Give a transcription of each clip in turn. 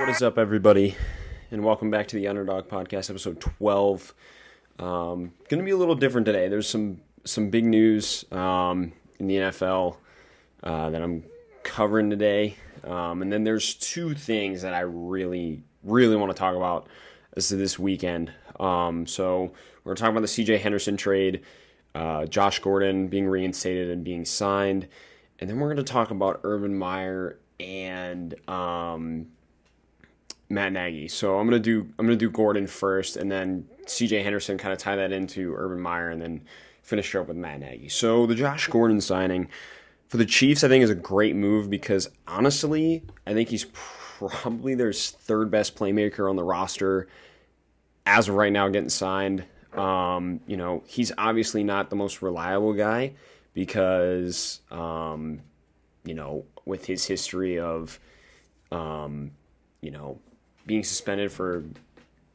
What is up, everybody, and welcome back to the Underdog podcast, episode 12. Going to be a little different today. There's some big news in the NFL that I'm covering today, and then there's two things that I really want to talk about this weekend. So we're going to talk about the CJ Henderson trade, Josh Gordon being reinstated and being signed, and then we're going to talk about Urban Meyer and Matt Nagy. So I'm gonna do Gordon first, and then CJ Henderson, kind of tie that into Urban Meyer, and then finish up with Matt Nagy. So the Josh Gordon signing for the Chiefs, I think, is a great move because honestly, I think he's probably their third best playmaker on the roster as of right now, getting signed. He's obviously not the most reliable guy because with his history of being suspended for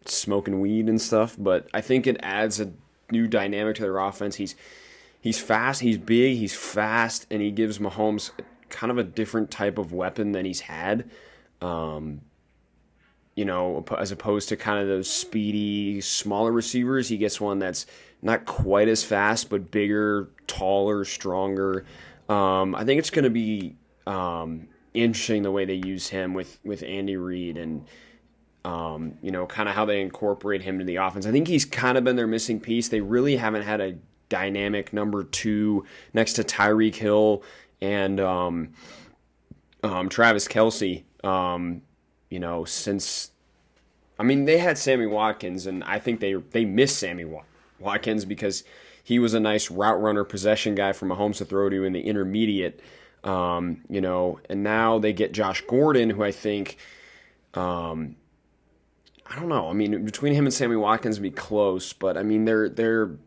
smoking weed and stuff, but I think it adds a new dynamic to their offense. He's fast, he's big, he's fast, and he gives Mahomes kind of a different type of weapon than he's had, as opposed to kind of those speedy, smaller receivers. He gets one that's not quite as fast, but bigger, taller, stronger. I think it's going to be interesting the way they use him with Andy Reid and kind of how they incorporate him to the offense. I think he's kind of been their missing piece. They really haven't had a dynamic number two next to Tyreek Hill and Travis Kelce. Since they had Sammy Watkins, and I think they missed Sammy Watkins because he was a nice route runner, possession guy for Mahomes to throw to in the intermediate. And now they get Josh Gordon, who I think, I don't know. Between him and Sammy Watkins would be close, but their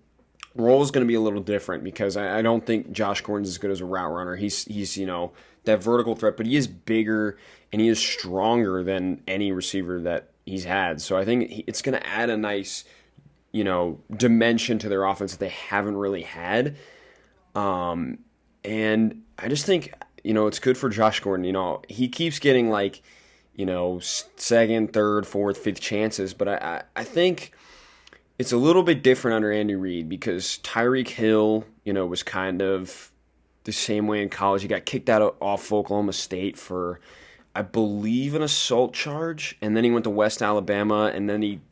role is going to be a little different because I don't think Josh Gordon's as good as a route runner. He's that vertical threat, but he is bigger and he is stronger than any receiver that he's had. So I think it's going to add a nice, dimension to their offense that they haven't really had. And I just think, it's good for Josh Gordon. He keeps getting second, third, fourth, fifth chances, but I think it's a little bit different under Andy Reid because Tyreek Hill, was kind of the same way in college. He got kicked out off Oklahoma State for, I believe, an assault charge, and then he went to West Alabama, and then he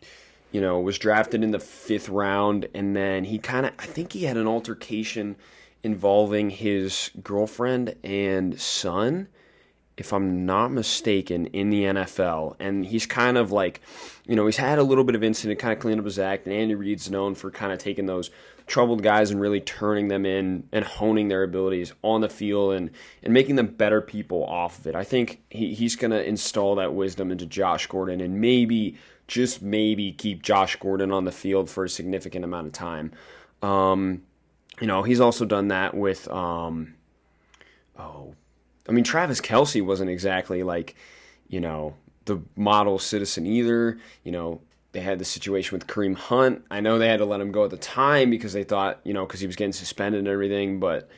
was drafted in the 5th round, and then I think he had an altercation involving his girlfriend and son, if I'm not mistaken, in the NFL. And he's kind of he's had a little bit of incident, kind of cleaned up his act, and Andy Reid's known for kind of taking those troubled guys and really turning them in and honing their abilities on the field and making them better people off of it. I think he's going to install that wisdom into Josh Gordon and maybe, just maybe, keep Josh Gordon on the field for a significant amount of time. He's also done that with, Travis Kelce wasn't exactly the model citizen either. They had the situation with Kareem Hunt. I know they had to let him go at the time because they thought, because he was getting suspended and everything, but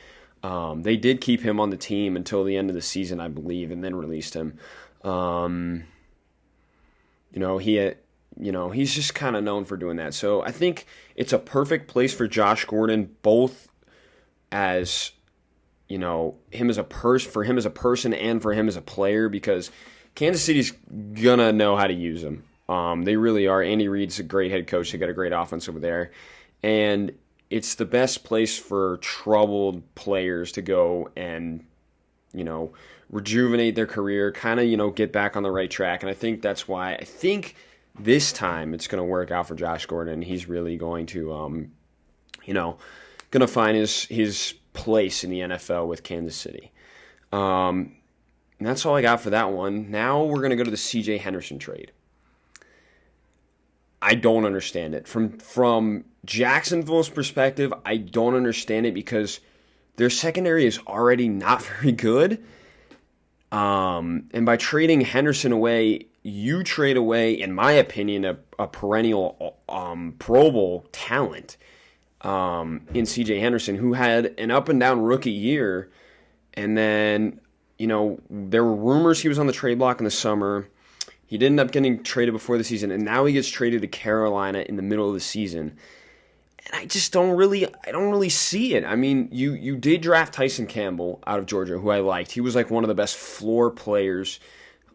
they did keep him on the team until the end of the season, I believe, and then released him. He's just kind of known for doing that. So I think it's a perfect place for Josh Gordon, both as, him as a person and for him as a player, because Kansas City's going to know how to use him. They really are. Andy Reid's a great head coach. They got a great offense over there. And it's the best place for troubled players to go and, rejuvenate their career, kind of, get back on the right track. And I think that's why I think this time it's going to work out for Josh Gordon. He's really going to, going to find his place in the NFL with Kansas City. And that's all I got for that one. Now we're going to go to the CJ Henderson trade. I don't understand it. From Jacksonville's perspective, I don't understand it because their secondary is already not very good. And by trading Henderson away, you trade away, in my opinion, a perennial Pro Bowl talent in CJ Henderson, who had an up-and-down rookie year. And then, there were rumors he was on the trade block in the summer. He didn't end up getting traded before the season, and now he gets traded to Carolina in the middle of the season. And I just don't really see it. I mean, you did draft Tyson Campbell out of Georgia, who I liked. He was like one of the best floor players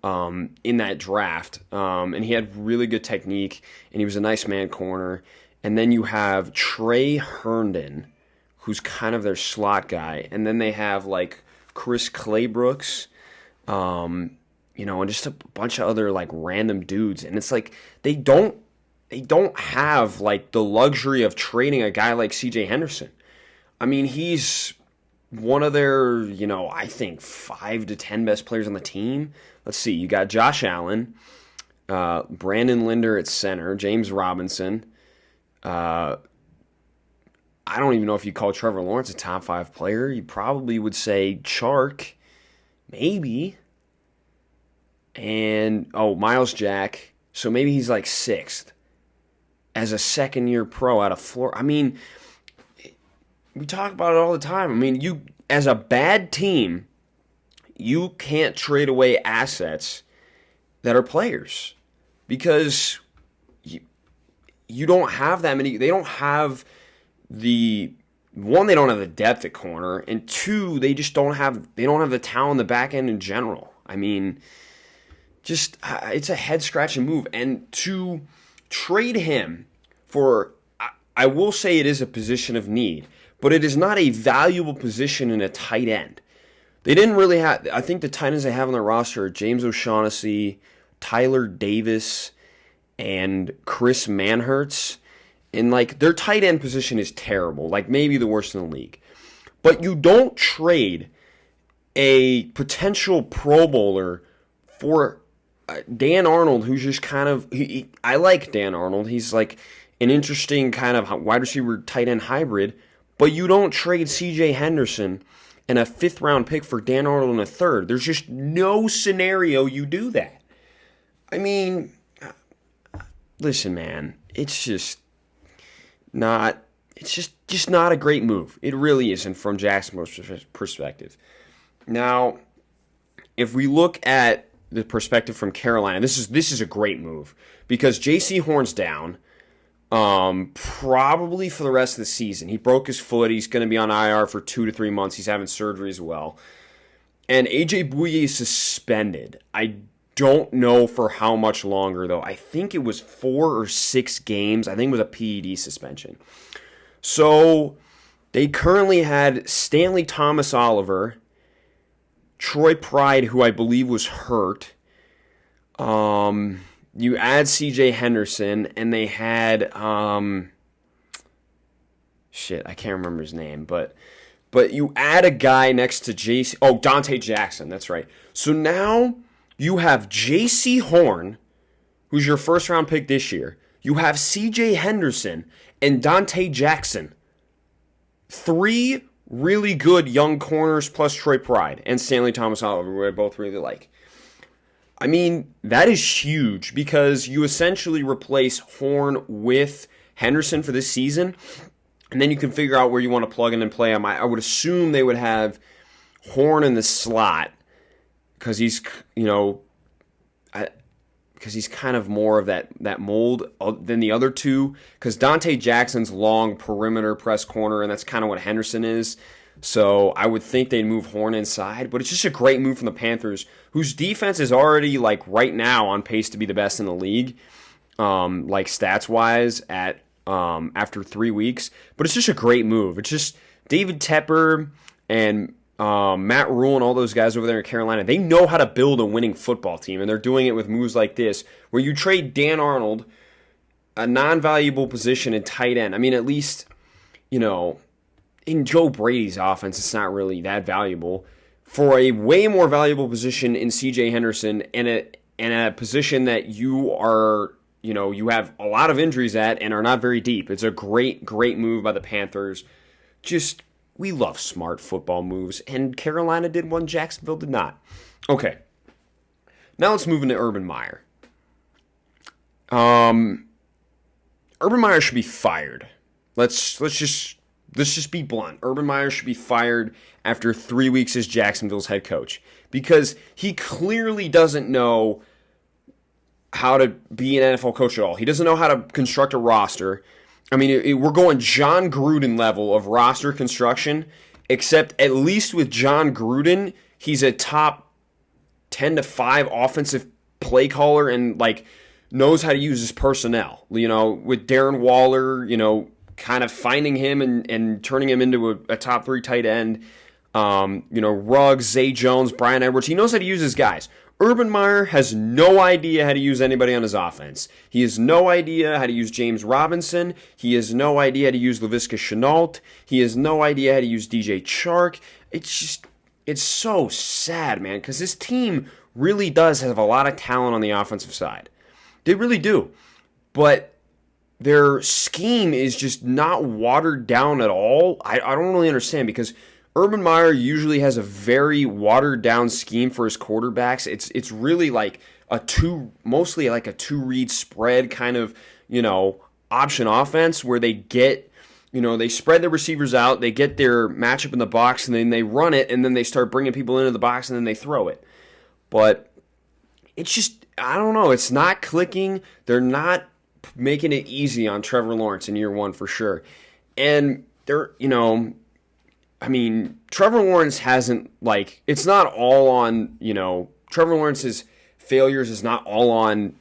in that draft, and he had really good technique, and he was a nice man corner. And then you have Trey Herndon, who's kind of their slot guy, and then they have like Chris Claybrooks, and just a bunch of other like random dudes, and it's like they don't have like the luxury of trading a guy like CJ Henderson. I mean, he's one of their, I think 5 to 10 best players on the team. Let's see, you got Josh Allen, Brandon Linder at center, James Robinson. I don't even know if you call Trevor Lawrence a top 5 player. You probably would say Chark, maybe. And, Miles Jack. So maybe he's like 6th as a second-year pro out of Florida. I mean, we talk about it all the time. I mean, you as a bad team, you can't trade away assets that are players because you don't have that many. They don't have they don't have the depth at corner, and 2, they don't have the talent in the back end in general. I mean, just it's a head-scratching move. And to trade him for, I will say it is a position of need, but it is not a valuable position in a tight end. They didn't really have, I think the tight ends they have on their roster are James O'Shaughnessy, Tyler Davis, and Chris Manhertz. And like their tight end position is terrible, like maybe the worst in the league. But you don't trade a potential Pro Bowler for Dan Arnold, who's just kind of, I like Dan Arnold. He's like an interesting kind of wide receiver tight end hybrid. But you don't trade CJ Henderson and a 5th round pick for Dan Arnold in a 3rd. There's just no scenario you do that. I mean, listen, man, it's just not a great move. It really isn't from Jacksonville's perspective. Now, if we look at the perspective from Carolina, this is a great move because J.C. Horn's down probably for the rest of the season. He broke his foot. He's going to be on IR for 2 to 3 months. He's having surgery as well. And A.J. Bouye is suspended. I don't know for how much longer, though. I think it was 4 or 6 games. I think it was a PED suspension. So they currently had Stanley Thomas Oliver, Troy Pride, who I believe was hurt. You add CJ Henderson, and they had I can't remember his name, but you add a guy next to JC. Oh, Dante Jackson, that's right. So now you have J.C. Horn, who's your 1st round pick this year. You have CJ Henderson and Dante Jackson. 3 really good young corners plus Troy Pride and Stanley Thomas Oliver, who I both really like. I mean, that is huge because you essentially replace Horn with Henderson for this season, and then you can figure out where you want to plug in and play him. I would assume they would have Horn in the slot because he's, because he's kind of more of that mold than the other 2, because Dante Jackson's long perimeter press corner, and that's kind of what Henderson is. So I would think they'd move Horn inside, but it's just a great move from the Panthers, whose defense is already, like, right now on pace to be the best in the league, like, stats-wise after 3 weeks. But it's just a great move. It's just David Tepper and Matt Rule and all those guys over there in Carolina, they know how to build a winning football team, and they're doing it with moves like this, where you trade Dan Arnold, a non-valuable position in tight end. I mean, at least, in Joe Brady's offense, it's not really that valuable, for a way more valuable position in CJ Henderson and a position that you are, you have a lot of injuries at and are not very deep. It's a great, great move by the Panthers. Just, we love smart football moves, and Carolina did one, Jacksonville did not. Okay, now let's move into Urban Meyer. Urban Meyer should be fired. Let's just be blunt. Urban Meyer should be fired after 3 weeks as Jacksonville's head coach because he clearly doesn't know how to be an NFL coach at all. He doesn't know how to construct a roster. I mean, we're going John Gruden level of roster construction, except at least with John Gruden, he's a top 10 to 5 offensive play caller and like knows how to use his personnel. You know, with Darren Waller, you know, kind of finding him and turning him into a top 3 tight end. You know, Ruggs, Zay Jones, Brian Edwards. He knows how to use his guys. Urban Meyer has no idea how to use anybody on his offense. He has no idea how to use James Robinson. He has no idea how to use Laviska Shenault. He has no idea how to use DJ Chark. It's so sad, man, because this team really does have a lot of talent on the offensive side. They really do. But their scheme is just not watered down at all. I don't really understand, because Urban Meyer usually has a very watered down scheme for his quarterbacks. It's really like mostly like a 2-read spread kind of, you know, option offense where they get, you know, they spread the receivers out, they get their matchup in the box, and then they run it, and then they start bringing people into the box, and then they throw it. But it's just, I don't know, it's not clicking. They're not making it easy on Trevor Lawrence in year 1 for sure. And they're, you know, I mean, Trevor Lawrence hasn't, like, it's not all on, you know, Trevor Lawrence's failures is not all on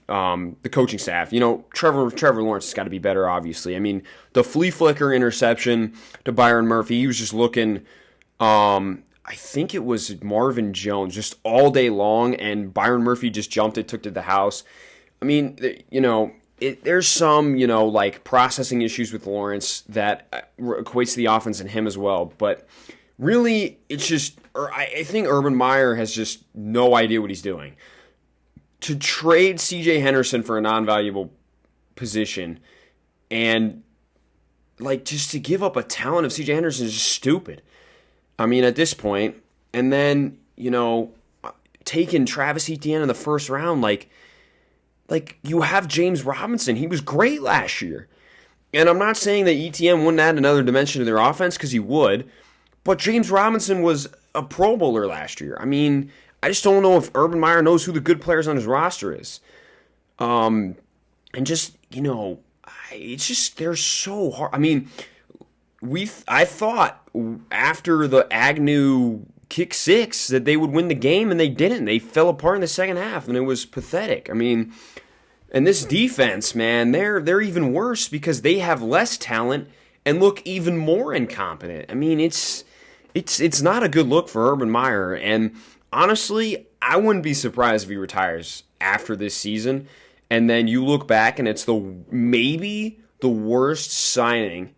the coaching staff. You know, Trevor Lawrence has got to be better, obviously. I mean, the flea flicker interception to Byron Murphy, he was just looking, I think it was Marvin Jones, just all day long, and Byron Murphy just jumped it, took it to the house. I mean, you know, there's some, you know, like processing issues with Lawrence that equates to the offense and him as well. But really, it's just, I think Urban Meyer has just no idea what he's doing. To trade CJ Henderson for a non-valuable position and, like, just to give up a talent of CJ Henderson is just stupid. I mean, at this point, and then, you know, taking Travis Etienne in the first round, like you have James Robinson. He was great last year. And I'm not saying that ETN wouldn't add another dimension to their offense, because he would. But James Robinson was a Pro Bowler last year. I mean, I just don't know if Urban Meyer knows who the good players on his roster is. And just, you know, it's just, they're so hard. I mean, I thought after the Agnew kick 6 that they would win the game, and they didn't. They fell apart in the second half, and it was pathetic. I mean, and this defense, man, they're even worse because they have less talent and look even more incompetent. I mean, it's not a good look for Urban Meyer, and honestly, I wouldn't be surprised if he retires after this season, and then you look back and it's maybe the worst signing,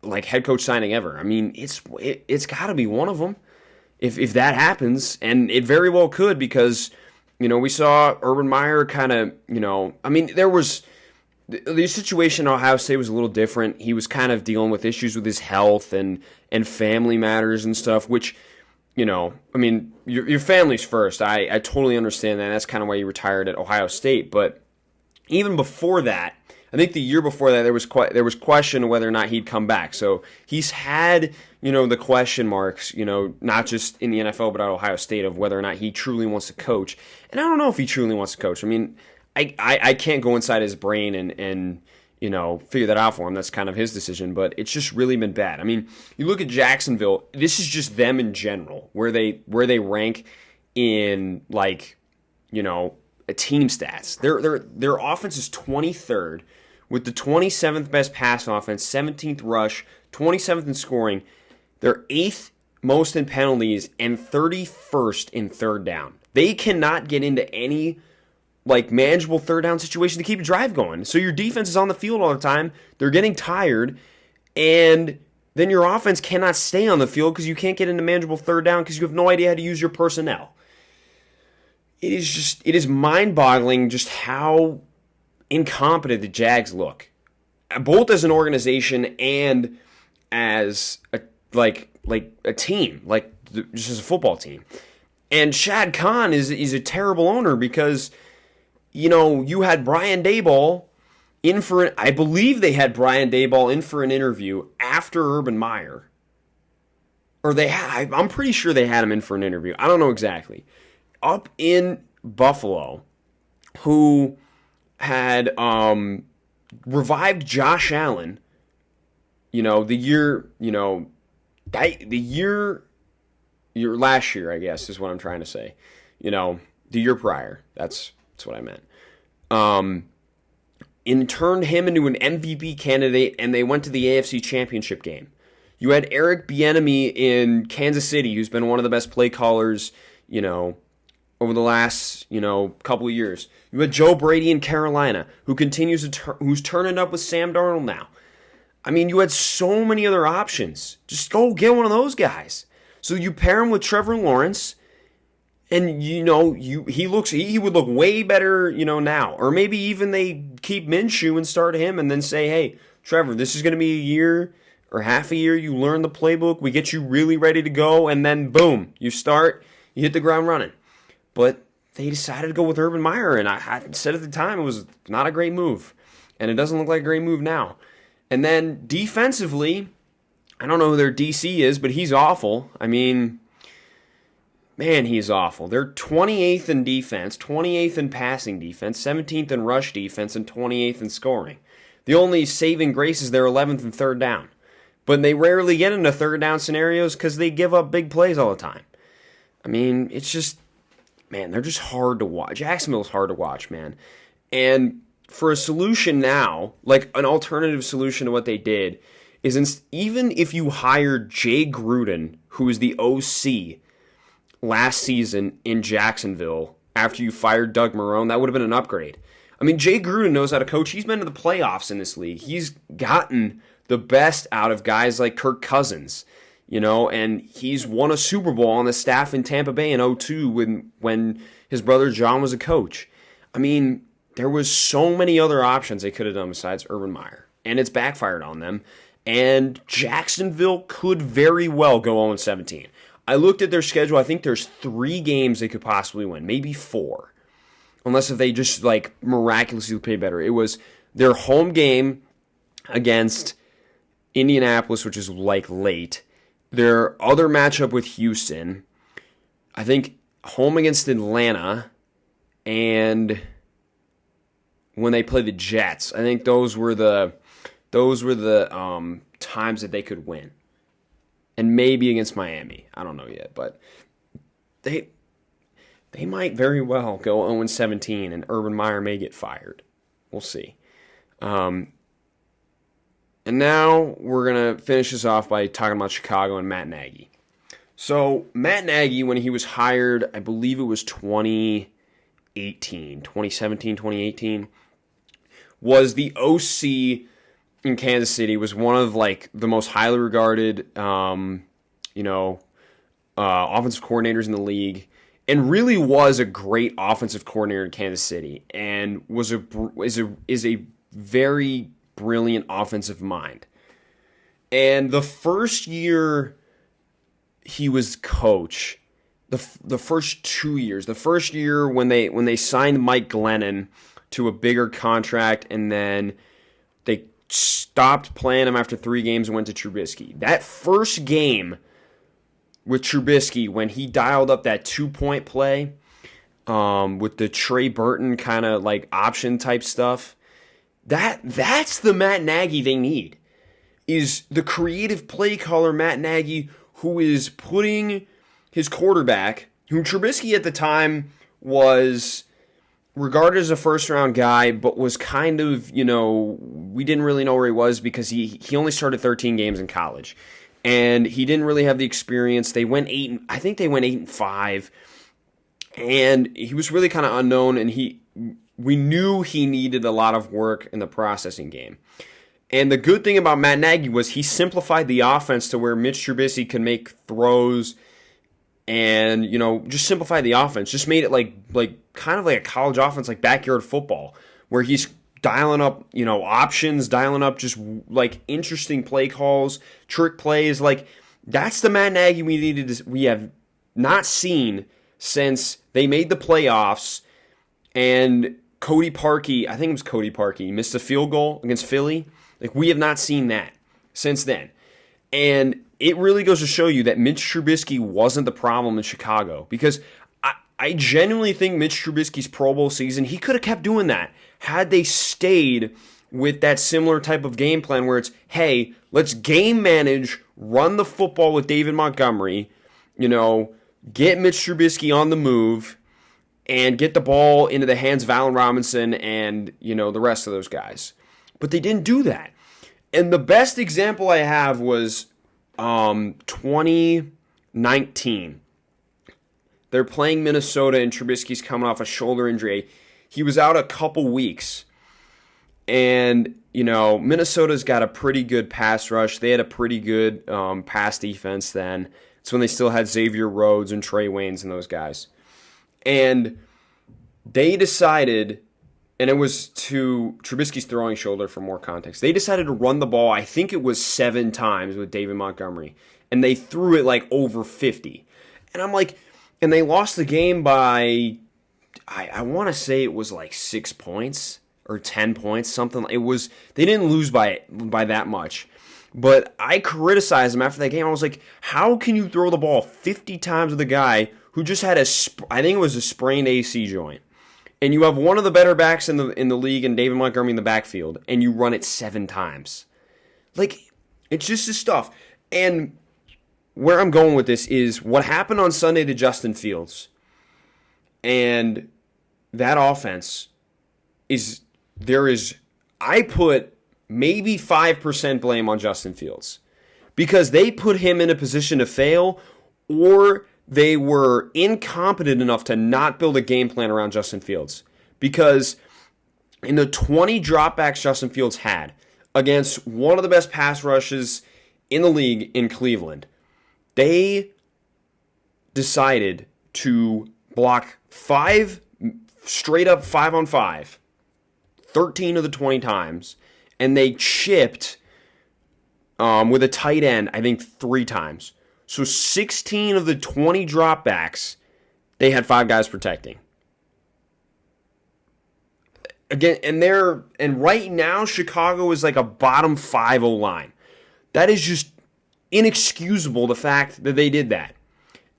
like head coach signing ever. I mean, it's got to be one of them if that happens, and it very well could, because, you know, we saw Urban Meyer kind of, you know, I mean, there was the situation in Ohio State was a little different. He was kind of dealing with issues with his health and family matters and stuff, which, you know, I mean, your family's first. I totally understand that. That's kind of why you retired at Ohio State. But even before that, I think the year before that, there was question whether or not he'd come back. So he's had, you know, the question marks, you know, not just in the NFL but at Ohio State, of whether or not he truly wants to coach. And I don't know if he truly wants to coach. I mean, I can't go inside his brain and you know, figure that out for him. That's kind of his decision, but it's just really been bad. I mean, you look at Jacksonville, this is just them in general, where they rank in, like, you know, team stats. Their offense is 23rd with the 27th best pass offense, 17th rush, 27th in scoring. They're 8th most in penalties and 31st in third down. They cannot get into any, like, manageable third down situation to keep a drive going. So your defense is on the field all the time. They're getting tired, and then your offense cannot stay on the field because you can't get into manageable third down because you have no idea how to use your personnel. It is mind-boggling just how incompetent the Jags look, both as an organization and as a team, just as a football team. And Shad Khan is a terrible owner because, you know, you had Brian Daboll in for I believe they had Brian Daboll in for an interview after Urban Meyer. Or I'm pretty sure they had him in for an interview. I don't know exactly. Up in Buffalo, who had revived Josh Allen, the year last year, I guess, is what I'm trying to say. The year prior. That's what I meant. And turned him into an MVP candidate, and they went to the AFC Championship game. You had Eric Bieniemy in Kansas City, who's been one of the best play callers, over the last, couple of years. You had Joe Brady in Carolina, who continues who's turning up with Sam Darnold now. I mean, you had so many other options. Just go get one of those guys. So you pair him with Trevor Lawrence, and he would look way better, now. Or maybe even they keep Minshew and start him, and then say, hey, Trevor, this is going to be a year or half a year. You learn the playbook. We get you really ready to go, and then boom, you start. You hit the ground running. But they decided to go with Urban Meyer, and I said at the time it was not a great move. And it doesn't look like a great move now. And then defensively, I don't know who their DC is, but he's awful. I mean, man, he's awful. They're 28th in defense, 28th in passing defense, 17th in rush defense, and 28th in scoring. The only saving grace is they're 11th in third down. But they rarely get into third down scenarios because they give up big plays all the time. I mean, it's just, man, they're just hard to watch. Jacksonville's hard to watch, man. And for a solution now, like an alternative solution to what they did, is even if you hired Jay Gruden, who was the OC last season in Jacksonville, after you fired Doug Marrone, that would have been an upgrade. I mean, Jay Gruden knows how to coach. He's been to the playoffs in this league. He's gotten the best out of guys like Kirk Cousins, and he's won a Super Bowl on the staff in Tampa Bay in 2002 when his brother John was a coach. I mean, there was so many other options they could have done besides Urban Meyer, and it's backfired on them. And Jacksonville could very well go 0-17. I looked at their schedule. I think there's 3 games they could possibly win, maybe 4, unless if they just miraculously play better. It was their home game against Indianapolis, which is late. Their other matchup with Houston, I think home against Atlanta, and when they play the Jets. I think those were the times that they could win. And maybe against Miami. I don't know yet, but they might very well go 0-17 and Urban Meyer may get fired. We'll see. And now we're going to finish this off by talking about Chicago and Matt Nagy. So Matt Nagy, when he was hired, I believe it was 2017, 2018, was the OC in Kansas City, was one of the most highly regarded, offensive coordinators in the league, and really was a great offensive coordinator in Kansas City, and is a very brilliant offensive mind. And the first year he was coach, the first 2 years, the first year when they signed Mike Glennon to a bigger contract, and then they stopped playing him after 3 games and went to Trubisky. That first game with Trubisky, when he dialed up that 2-point play with the Trey Burton kind of option type stuff, that's the Matt Nagy they need, is the creative play caller Matt Nagy, who is putting his quarterback, who Trubisky at the time was regarded as a first-round guy, but was kind of, we didn't really know where he was because he only started 13 games in college. And he didn't really have the experience. They went 8-5. And he was really kind of unknown, and we knew he needed a lot of work in the processing game. And the good thing about Matt Nagy was he simplified the offense to where Mitch Trubisky could make throws and, just simplify the offense. Just made it kind of like a college offense, like backyard football, where he's dialing up, options, dialing up just interesting play calls, trick plays. That's the Matt Nagy we have not seen since they made the playoffs, and Cody Parkey, I think it was Cody Parkey, missed a field goal against Philly. We have not seen that since then. And it really goes to show you that Mitch Trubisky wasn't the problem in Chicago, because I genuinely think Mitch Trubisky's Pro Bowl season, he could have kept doing that had they stayed with that similar type of game plan where it's, hey, let's game manage, run the football with David Montgomery, get Mitch Trubisky on the move, and get the ball into the hands of Allen Robinson and, the rest of those guys. But they didn't do that. And the best example I have was 2019. They're playing Minnesota, and Trubisky's coming off a shoulder injury. He was out a couple weeks. And, Minnesota's got a pretty good pass rush. They had a pretty good pass defense then. It's when they still had Xavier Rhodes and Trey Waynes and those guys. And they decided, and it was to Trubisky's throwing shoulder for more context, they decided to run the ball, I think it was 7 times with David Montgomery. And they threw it like over 50. And I'm like, and they lost the game by, I want to say it was like 6 points or 10 points, something. It was, they didn't lose by that much. But I criticized them after that game. I was like, how can you throw the ball 50 times with a guy who just had I think it was a sprained AC joint, and you have one of the better backs in the league and David Montgomery in the backfield, and you run it 7 times? Like, it's just this stuff. And where I'm going with this is what happened on Sunday to Justin Fields. And that offense I put maybe 5% blame on Justin Fields, because they put him in a position to fail, or they were incompetent enough to not build a game plan around Justin Fields. Because in the 20 dropbacks Justin Fields had against one of the best pass rushes in the league in Cleveland, they decided to block 5 straight up 5-on-5, 13 of the 20 times, and they chipped with a tight end, I think 3 times. So 16 of the 20 dropbacks, they had 5 guys protecting. Again, and right now Chicago is like a bottom 5 O-line. That is just inexcusable, the fact that they did that.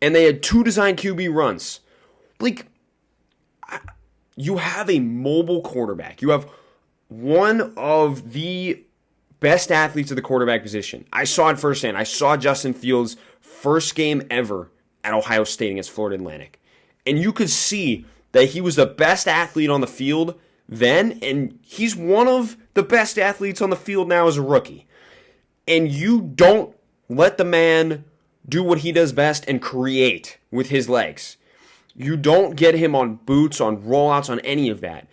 And they had 2 designed QB runs. Like, you have a mobile quarterback. You have one of the best athletes of the quarterback position. I saw it firsthand. I saw Justin Fields' first game ever at Ohio State against Florida Atlantic. And you could see that he was the best athlete on the field then, and he's one of the best athletes on the field now as a rookie. And you don't let the man do what he does best and create with his legs. You don't get him on boots, on rollouts, on any of that.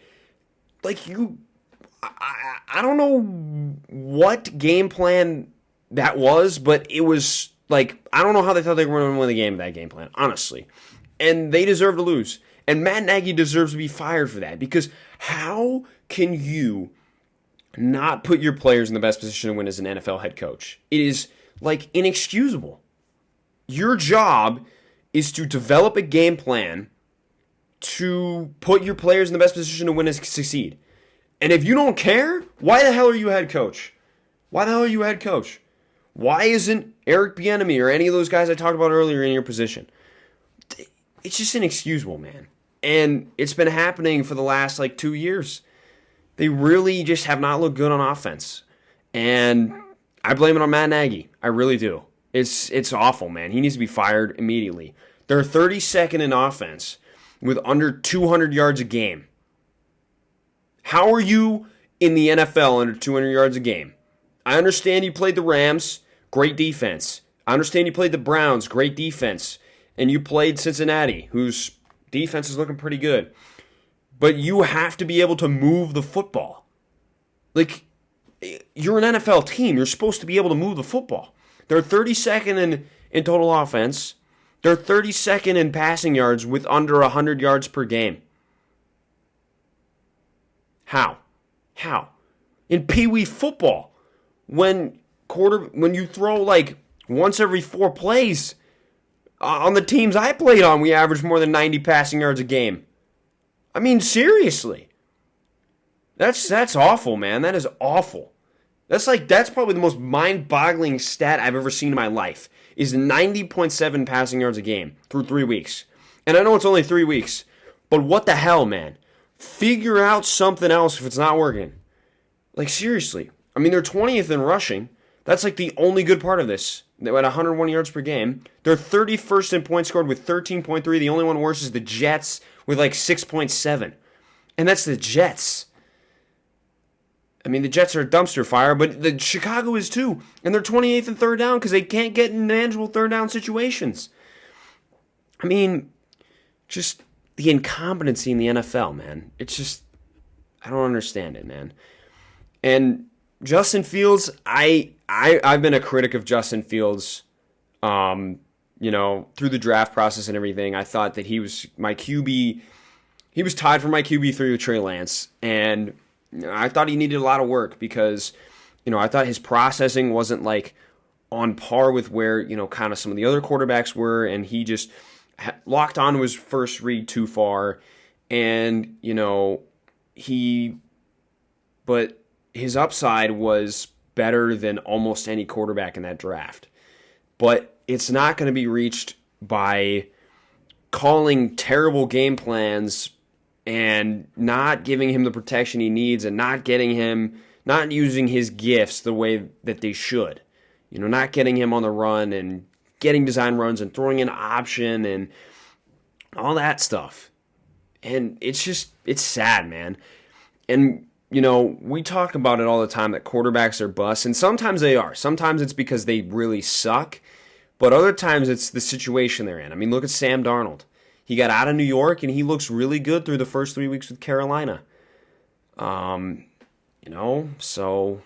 Like, I don't know what game plan that was, but it was like, I don't know how they thought they were going to win the game with that game plan, honestly. And they deserve to lose. And Matt Nagy deserves to be fired for that, because how can you not put your players in the best position to win as an NFL head coach? It is, like, inexcusable. Your job is to develop a game plan to put your players in the best position to win and succeed. And if you don't care, why the hell are you head coach? Why the hell are you head coach? Why isn't Eric Bieniemy or any of those guys I talked about earlier in your position? It's just inexcusable, man. And it's been happening for the last, 2 years. They really just have not looked good on offense. And I blame it on Matt Nagy. I really do. It's awful, man. He needs to be fired immediately. They're 32nd in offense with under 200 yards a game. How are you in the NFL under 200 yards a game? I understand you played the Rams, great defense. I understand you played the Browns, great defense. And you played Cincinnati, whose defense is looking pretty good. But you have to be able to move the football. Like, you're an NFL team. You're supposed to be able to move the football. They're 32nd in total offense. They're 32nd in passing yards with under 100 yards per game. How? In Pee Wee football, when you throw once every 4 plays, on the teams I played on, we averaged more than 90 passing yards a game. I mean, seriously. That's awful, man. That is awful. That's probably the most mind-boggling stat I've ever seen in my life, is 90.7 passing yards a game through 3 weeks. And I know it's only 3 weeks, but what the hell, man? Figure out something else if it's not working. Like, seriously. I mean, they're 20th in rushing. That's like the only good part of this. They're at 101 yards per game. They're 31st in points scored with 13.3. The only one worse is the Jets with like 6.7. And that's the Jets. I mean, the Jets are a dumpster fire, but the Chicago is too. And they're 28th in third down because they can't get in manageable third down situations. I mean, just the incompetency in the NFL, man. It's just, I don't understand it, man. And Justin Fields, I've been a critic of Justin Fields, through the draft process and everything. I thought that he was my QB. He was tied for my QB3 with Trey Lance, and I thought he needed a lot of work because, I thought his processing wasn't like on par with where, kind of some of the other quarterbacks were, and he just locked onto his first read too far, and, but his upside was better than almost any quarterback in that draft. But it's not going to be reached by calling terrible game plans and not giving him the protection he needs and not using his gifts the way that they should. Not getting him on the run and getting design runs and throwing an option and all that stuff. And it's sad, man. And we talk about it all the time that quarterbacks are busts, and sometimes they are. Sometimes it's because they really suck, but other times it's the situation they're in. I mean, look at Sam Darnold. He got out of New York, and he looks really good through the first 3 weeks with Carolina. So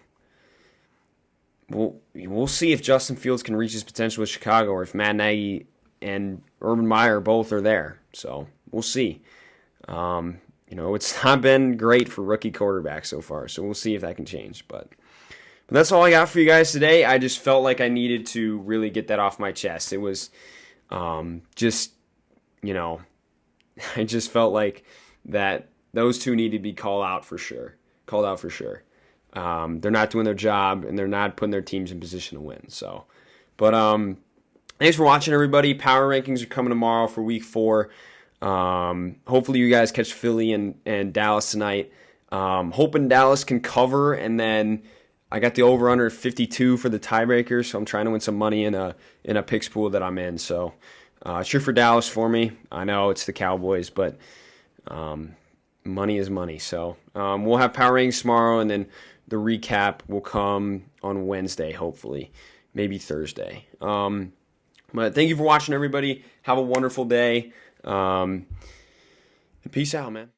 we'll see if Justin Fields can reach his potential with Chicago or if Matt Nagy and Urban Meyer both are there. So we'll see. It's not been great for rookie quarterbacks so far, so we'll see if that can change. But that's all I got for you guys today. I just felt like I needed to really get that off my chest. It was I just felt like that those two need to be called out for sure. They're not doing their job, and they're not putting their teams in position to win. So, but thanks for watching, everybody. Power rankings are coming tomorrow for Week 4. Hopefully you guys catch Philly and Dallas tonight. Hoping Dallas can cover, and then I got the over-under 52 for the tiebreaker, so I'm trying to win some money in a picks pool that I'm in. So cheer for Dallas for me. I know it's the Cowboys, but money is money. So we'll have power rankings tomorrow, and then the recap will come on Wednesday, hopefully, maybe Thursday. But thank you for watching, everybody. Have a wonderful day. Peace out, man.